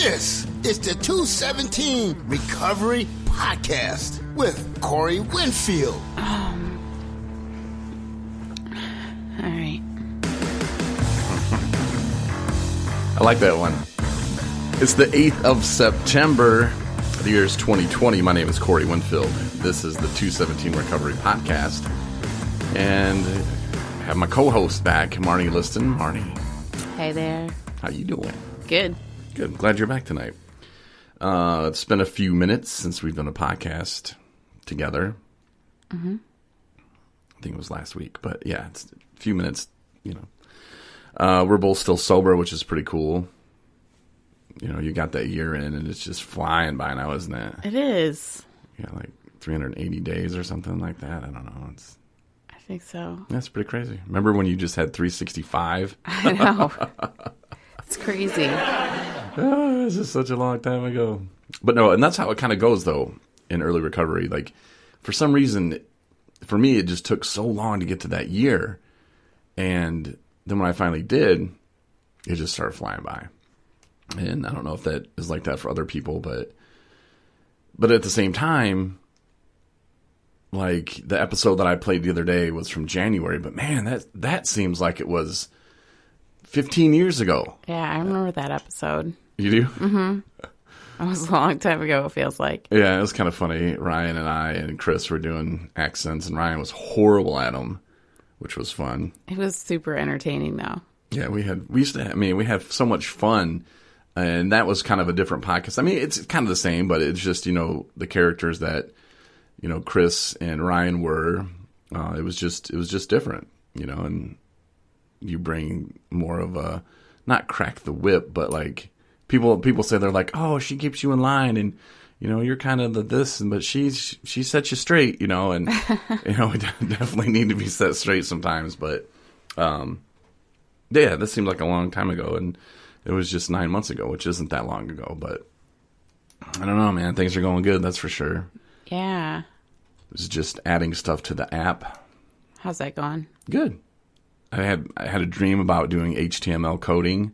This is the 217 Recovery Podcast with Corey Winfield. All right. I like that one. It's the 8th of September. The year is 2020. My name is Corey Winfield. This is the 217 Recovery Podcast. And I have my co-host back, Marney Liston. Marney. Hey there. How you doing? Good. Good. Glad you're back tonight. It's been a few minutes since we've done a podcast together. Mm-hmm. I think it was last week, but yeah, it's a few minutes, you know. We're both still sober, which is pretty cool. You know, you got that year in, and it's just flying by now, isn't it? It is. Yeah, like 380 days or something like that. I don't know. I think so. That's pretty crazy. Remember when you just had 365? I know. It's crazy. Oh, this is such a long time ago. But no, and that's how it kind of goes, though, in early recovery. Like, for some reason, for me, it just took so long to get to that year. And then when I finally did, it just started flying by. And I don't know if that is like that for other people, but at the same time, like the episode that I played the other day was from January, but man, that seems like it was 15 years ago. Yeah, I remember that episode. You do? Mm-hmm. That was a long time ago, it feels like. Yeah, it was kind of funny. Ryan and I and Chris were doing accents, and Ryan was horrible at them, which was fun. It was super entertaining, though. Yeah, we had so much fun. And that was kind of a different podcast. I mean, it's kind of the same, but it's just, you know, the characters that, you know, Chris and Ryan were, it was just different, you know, and you bring more of a, not crack the whip, but like people say they're like, oh, she keeps you in line and, you know, you're kind of the this, but she sets you straight, you know, and, you know, we definitely need to be set straight sometimes, but, yeah, this seemed like a long time ago, and it was just 9 months ago, which isn't that long ago, but I don't know, man. Things are going good, that's for sure. Yeah. It's just adding stuff to the app. How's that going? Good. I had a dream about doing HTML coding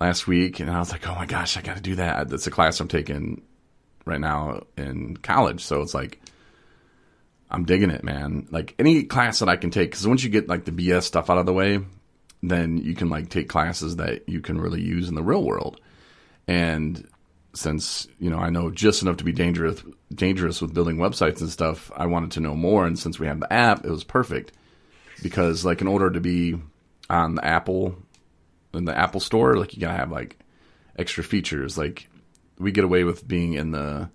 last week, and I was like, oh my gosh, I got to do that. That's a class I'm taking right now in college, so it's like I'm digging it, man. Like any class that I can take, because once you get like the BS stuff out of the way, then you can like take classes that you can really use in the real world. And since, you know, I know just enough to be dangerous with building websites and stuff, I wanted to know more. And since we have the app, it was perfect because like in order to be on the Apple store, like you gotta have like extra features. Like we get away with being in the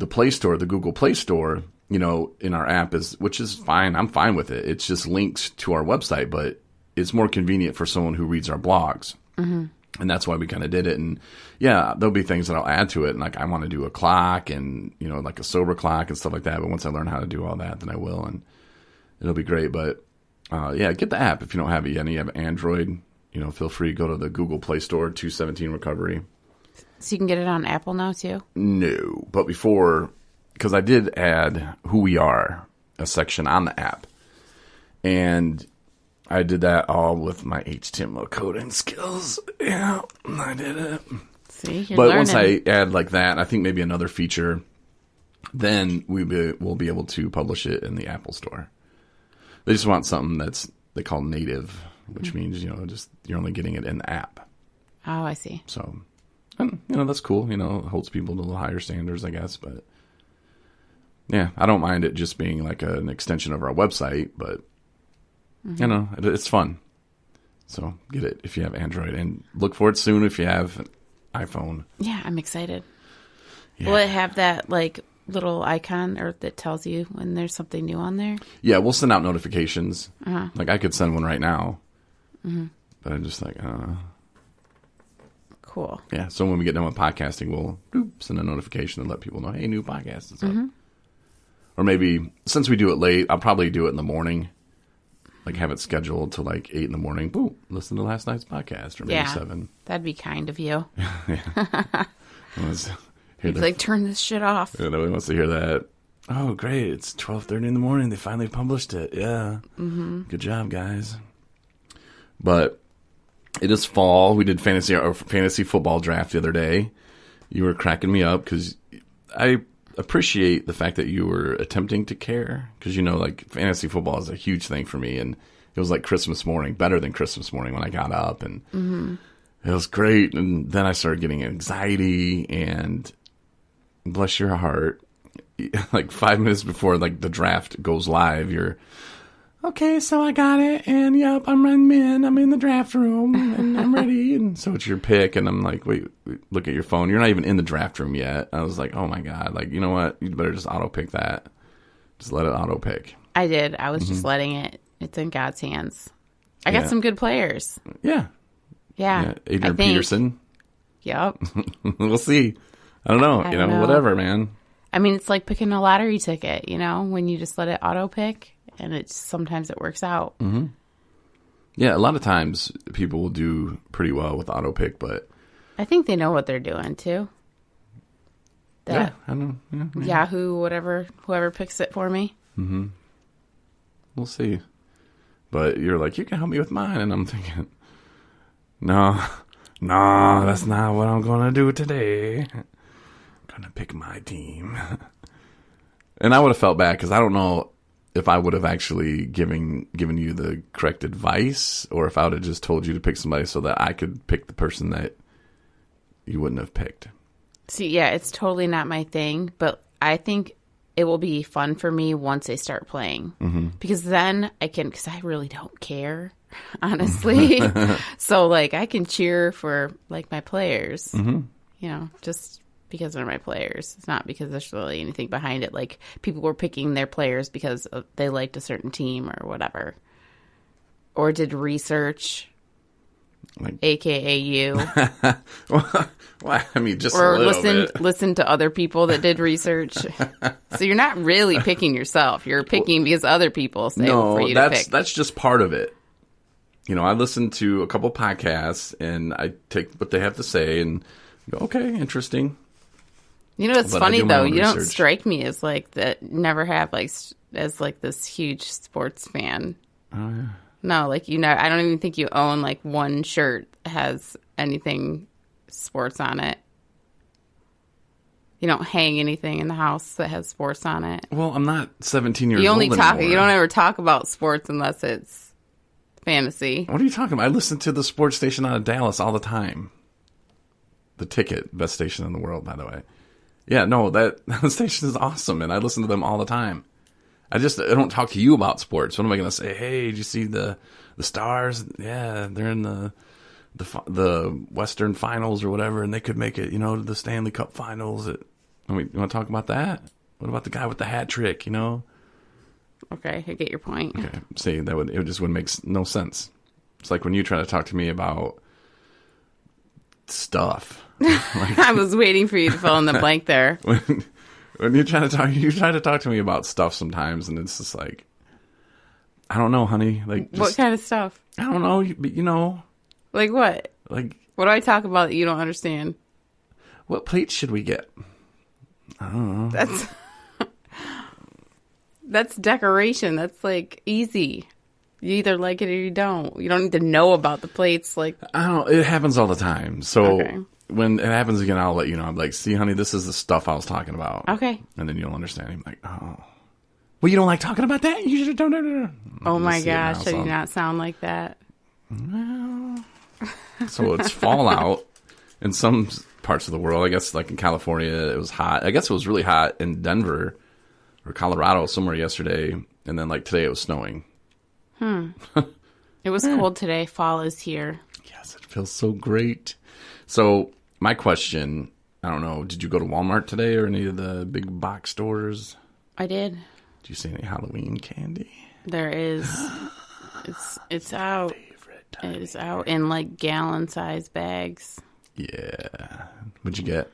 Play Store, the Google Play Store, you know, in our app which is fine. I'm fine with it. It's just links to our website, but it's more convenient for someone who reads our blogs. Mm-hmm. And that's why we kind of did it. And yeah, there'll be things that I'll add to it. And like, I want to do a clock and, you know, like a sober clock and stuff like that. But once I learn how to do all that, then I will, and it'll be great. But yeah, get the app if you don't have it yet and you have Android, you know, feel free to go to the Google Play Store, 217 Recovery. So you can get it on Apple now too? No, but before, because I did add Who We Are, a section on the app. And I did that all with my HTML coding skills. Yeah, I did it. See, you're but learning. Once I add like that, I think maybe another feature, then we'll be able to publish it in the Apple Store. They just want something they call native, which means, you know, just you're only getting it in the app. Oh, I see. So, and, you know, that's cool. You know, it holds people to a little higher standards, I guess. But yeah, I don't mind it just being like an extension of our website, but you know, it's fun. So get it if you have Android, and look for it soon if you have an iPhone. Yeah, I'm excited. Yeah. Will it have that like little icon or that tells you when there's something new on there? Yeah, we'll send out notifications. Uh-huh. Like I could send one right now, but I'm just like, Cool. yeah. So when we get done with podcasting, we'll send a notification and let people know, hey, new podcast is up. Or maybe since we do it late, I'll probably do it in the morning. Like have it scheduled to like 8 in the morning. Boom, listen to last night's podcast, or maybe 7. That'd be kind of you. He'd like, turn this shit off. Yeah, nobody wants to hear that. Oh, great! It's 12:30 in the morning. They finally published it. Yeah, good job, guys. But It is fall. We did fantasy football draft the other day. You were cracking me up because I appreciate the fact that you were attempting to care, because like fantasy football is a huge thing for me, and it was like Christmas morning, better than Christmas morning when I got up, and it was great. And then I started getting anxiety, and bless your heart, like 5 minutes before like the draft goes live, you're okay, so I got it, and yep, I'm in the draft room, and I'm ready. And so it's your pick, and I'm like, wait, look at your phone. You're not even in the draft room yet. I was like, oh my God, like, you know what? You better just auto pick that. Just let it auto pick. I did. I was just letting it. It's in God's hands. I got some good players. Yeah. Adrian Peterson. Yep. We'll see. I don't know. Whatever, man. I mean, it's like picking a lottery ticket, when you just let it auto pick. And sometimes it works out. Mm-hmm. Yeah, a lot of times people will do pretty well with auto pick, but I think they know what they're doing too. I know. Yeah. Yahoo, whoever picks it for me. Mm-hmm. We'll see. But you're like, you can help me with mine, and I'm thinking, no, that's not what I'm gonna do today. I'm gonna pick my team, and I would have felt bad because I don't know if I would have actually given you the correct advice, or if I would have just told you to pick somebody so that I could pick the person that you wouldn't have picked. See, yeah, it's totally not my thing, but I think it will be fun for me once they start playing. Mm-hmm. Because then because I really don't care, honestly. So, like, I can cheer for, like, my players, just because they're my players. It's not because there's really anything behind it. Like, people were picking their players because they liked a certain team or whatever. Or did research, like, a.k.a. you. Well, I mean, just or a little bit. Listen to other people that did research. So you're not really picking yourself. You're picking because other people say for you to pick. That's just part of it. I listen to a couple podcasts, and I take what they have to say and go, okay, interesting. It's funny, though. You don't strike me as, like, that never have, like, as, like, this huge sports fan. Oh, yeah. No, like, I don't even think you own, like, one shirt that has anything sports on it. You don't hang anything in the house that has sports on it. Well, I'm not 17 years old anymore. You don't ever talk about sports unless it's fantasy. What are you talking about? I listen to the sports station out of Dallas all the time. The Ticket, best station in the world, by the way. Yeah, no, that station is awesome, and I listen to them all the time. I don't talk to you about sports. What am I going to say? Hey, did you see the Stars? Yeah, they're in the Western Finals or whatever, and they could make it, to the Stanley Cup Finals. You want to talk about that? What about the guy with the hat trick? Okay, I get your point. Okay, see, it just would make no sense. It's like when you try to talk to me about stuff. Like, I was waiting for you to fill in the blank there. When you try to talk to me about stuff sometimes, and it's just like, I don't know, honey. Like, what kind of stuff? I don't know. Like what? Like, what do I talk about that you don't understand? What plates should we get? I don't know. That's decoration. That's, like, easy. You either like it or you don't. You don't need to know about the plates. Like, I don't. It happens all the time. So okay. When it happens again, I'll let you know. I'm like, see, honey, this is the stuff I was talking about. Okay. And then you'll understand. I'm like, oh, well, you don't like talking about that? You should don't. Oh my gosh, I do not sound like that. No. So it's fallout in some parts of the world. I guess, like in California, it was hot. I guess it was really hot in Denver or Colorado somewhere yesterday, and then like today it was snowing. It was cold today. Fall is here. Yes, it feels so great. So my question, I don't know, did you go to Walmart today or any of the big box stores? I did. Did you see any Halloween candy? There is. It's out. It is out in, like, gallon-sized bags. Yeah. What'd you get?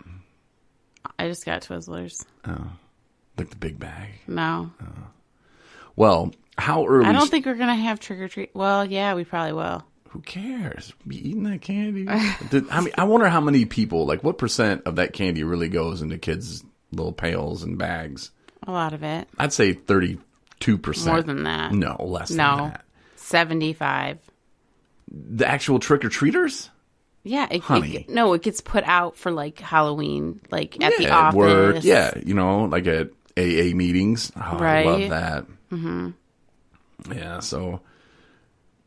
I just got Twizzlers. Oh. Like the big bag? No. Oh. Well, how early? I don't think we're going to have trick-or-treat. Well, yeah, we probably will. Who cares? Be eating that candy. I wonder how many people, like, what percent of that candy really goes into kids' little pails and bags? A lot of it. I'd say 32%. More than that. No, less than that. 75. The actual trick-or-treaters? Yeah. Honey. It gets put out for, like, Halloween, like, at the At office. work. Yeah, like at AA meetings. Oh, Right. I love that. Mm-hmm. Yeah, so...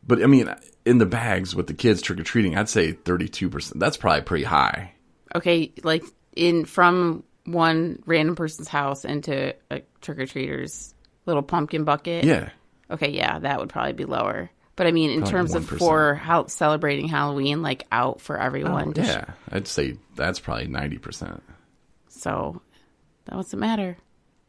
But, I mean, in the bags with the kids trick-or-treating, I'd say 32%. That's probably pretty high. Okay, like, from one random person's house into a trick-or-treater's little pumpkin bucket? Yeah. Okay, yeah, that would probably be lower. But, I mean, in Probably terms of 1%. for celebrating Halloween, like, out for everyone. Yeah, I'd say that's probably 90%. So, that doesn't matter.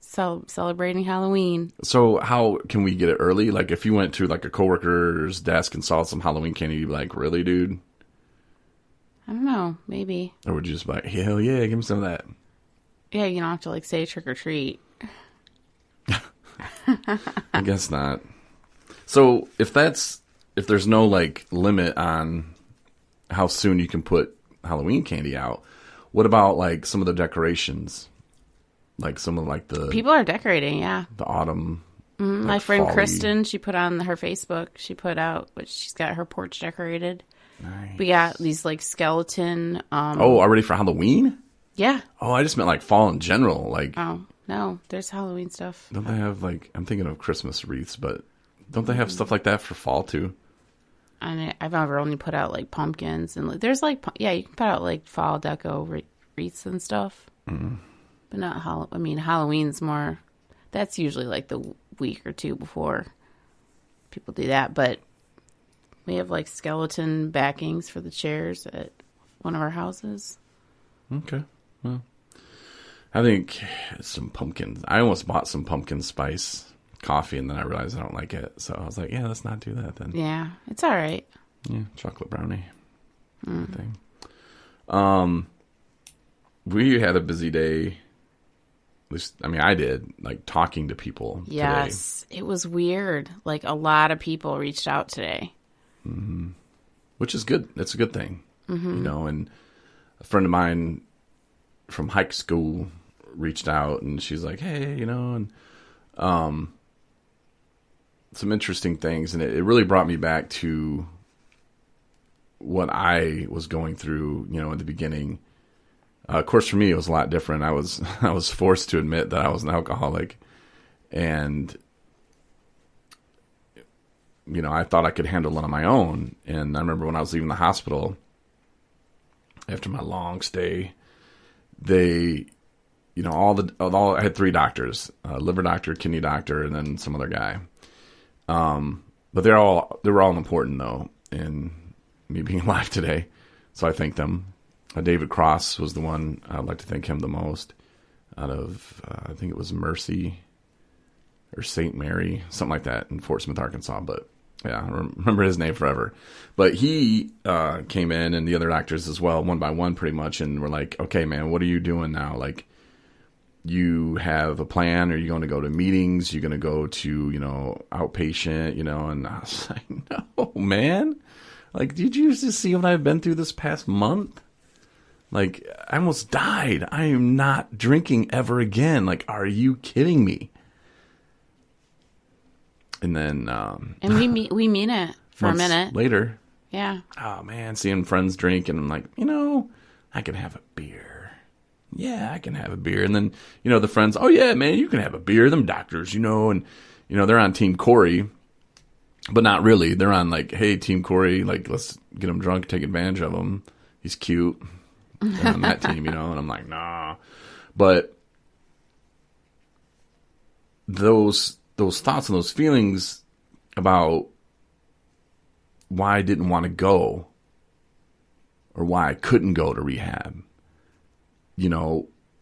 Celebrating Halloween. So how can we get it early? Like if you went to like a coworker's desk and saw some Halloween candy, you'd be like, really, dude? I don't know. Maybe. Or would you just be like, hell yeah, give me some of that? Yeah, you don't have to like say trick or treat. I guess not. So if there's no like limit on how soon you can put Halloween candy out, what about like some of the decorations? Like some of like the people are decorating, yeah. The autumn. My friend Kristen, she put on her Facebook. She put out, she's got her porch decorated. Nice. We got these like skeleton. Already for Halloween? Yeah. Oh, I just meant like fall in general. Like, oh no, there's Halloween stuff. Don't they have like? I'm thinking of Christmas wreaths, but don't they have stuff like that for fall too? And I've ever only put out like pumpkins and there's like you can put out like fall deco wreaths and stuff. Mm. But not Halloween's more, that's usually like the week or two before people do that. But we have like skeleton backings for the chairs at one of our houses. Okay. Well, I think some pumpkins. I almost bought some pumpkin spice coffee and then I realized I don't like it. So I was like, yeah, let's not do that then. Yeah, it's all right. Yeah, chocolate brownie thing. We had a busy day. At least, I did, like, talking to people Yes, today. It was weird. Like, a lot of people reached out today. Mm-hmm. Which is good. That's a good thing. Mm-hmm. And a friend of mine from high school reached out, and she's like, hey, and some interesting things. And it really brought me back to what I was going through, in the beginning. Of course, for me, it was a lot different. I was forced to admit that I was an alcoholic, and I thought I could handle it on my own. And I remember when I was leaving the hospital after my long stay, they, I had 3 doctors: liver doctor, kidney doctor, and then some other guy. But they were all important though in me being alive today. So I thank them. David Cross was the one I'd like to thank him the most out of, I think it was Mercy or St. Mary, something like that in Fort Smith, Arkansas. But yeah, I remember his name forever. But he came in and the other doctors as well, one by one pretty much. And were like, okay, man, what are you doing now? Like, you have a plan? Are you going to go to meetings? You're going to go to, outpatient, And I was like, no, man. Like, did you just see what I've been through this past month? Like, I almost died. I am not drinking ever again. Like, are you kidding me? And then... and we mean it for a minute. Later. Yeah. Oh, man, seeing friends drink, and I'm like, I can have a beer. Yeah, I can have a beer. And then, the friends, oh, yeah, man, you can have a beer. Them doctors, and, they're on Team Corey. But not really. They're on, like, hey, Team Corey, like, let's get him drunk, take advantage of him. He's cute. They're on that team, and I'm like, nah. But those thoughts and those feelings about why I didn't want to go or why I couldn't go to rehab,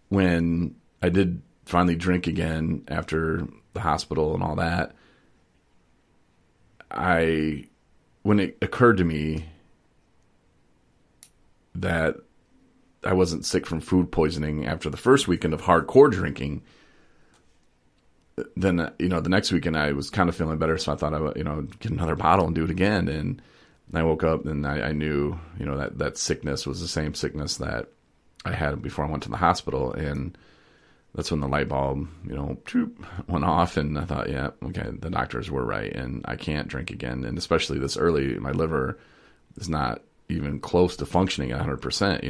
when I did finally drink again after the hospital and all that, when it occurred to me that I wasn't sick from food poisoning after the first weekend of hardcore drinking, then, the next weekend I was kind of feeling better. So I thought I would, get another bottle and do it again. And I woke up and I knew, that sickness was the same sickness that I had before I went to the hospital. And that's when the light bulb, went off. And I thought, yeah, okay, the doctors were right. And I can't drink again. And especially this early, my liver is not even close to functioning at 100%.